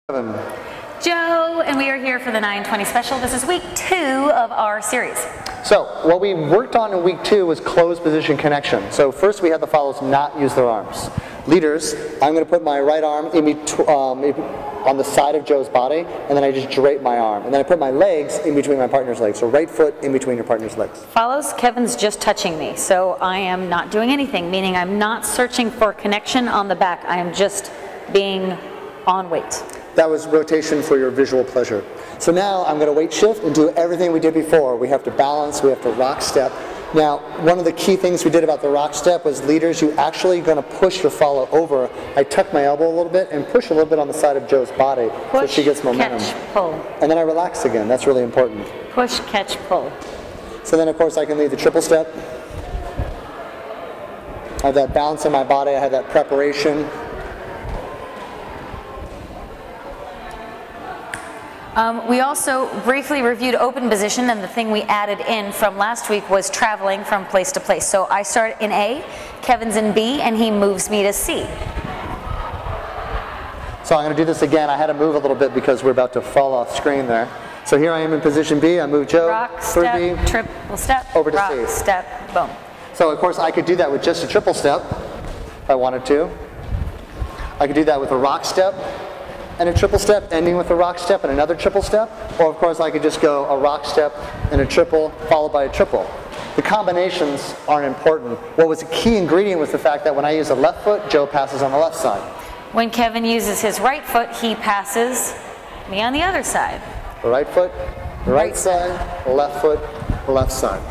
Joe, and we are here for the 920 special. This is week 2 of our series. So what we worked on in week 2 was closed position connection. So first we had the follows not use their arms. Leaders, I'm going to put my right arm on the side of Joe's body, and then I just drape my arm. And then I put my legs in between my partner's legs. So right foot in between your partner's legs. Follows, Kevin's just touching me, so I am not doing anything, meaning I'm not searching for connection on the back. I am just being on weight. That was rotation for your visual pleasure. So now I'm going to weight shift and do everything we did before. We have to balance, we have to rock step. Now, one of the key things we did about the rock step was leaders, you actually going to push your follow over. I tuck my elbow a little bit and push a little bit on the side of Joe's body so she gets momentum. Catch, pull. And then I relax again. That's really important. Push, catch, pull. So then, of course, I can lead the triple step. I have that balance in my body. I have that preparation. We also briefly reviewed open position, and the thing we added in from last week was traveling from place to place. So I start in A, Kevin's in B, and he moves me to C. So I'm going to do this again. I had to move a little bit because we're about to fall off screen there. So here I am in position B. I move Joe Rock, through step, B, triple step, over to rock, C. step, boom. So of course I could do that with just a triple step if I wanted to. I could do that with a rock step and a triple step, ending with a rock step and another triple step. Or of course I could just go a rock step and a triple followed by a triple. The combinations aren't important. What was a key ingredient was the fact that when I use the left foot, Joe passes on the left side. When Kevin uses his right foot, he passes me on the other side. The right foot, the right side, the left foot, the left side.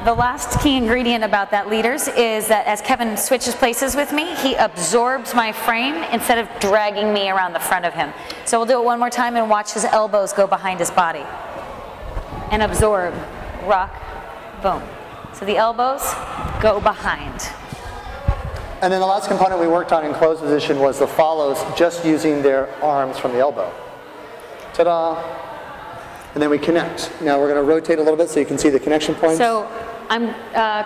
The last key ingredient about that, leaders, is that as Kevin switches places with me, he absorbs my frame instead of dragging me around the front of him. So we'll do it one more time and watch his elbows go behind his body. And absorb, rock, boom. So the elbows go behind. And then the last component we worked on in closed position was the follows, just using their arms from the elbow. Ta-da! And then we connect. Now we're going to rotate a little bit so you can see the connection points. So I'm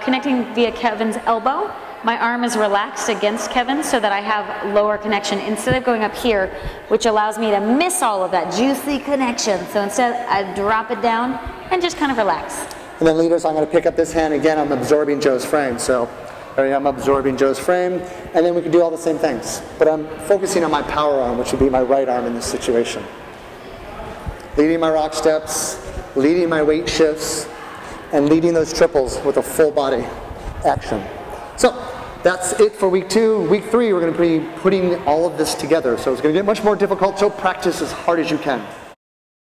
connecting via Kevin's elbow. My arm is relaxed against Kevin so that I have lower connection instead of going up here, which allows me to miss all of that juicy connection. So instead I drop it down and just kind of relax. And then leaders, I'm going to pick up this hand. Again, I'm absorbing Joe's frame. So there I'm absorbing Joe's frame. And then we can do all the same things. But I'm focusing on my power arm, which would be my right arm in this situation. Leading my rock steps, leading my weight shifts, and leading those triples with a full body action. So that's it for week 2. Week 3, we're going to be putting all of this together. So it's going to get much more difficult, so practice as hard as you can.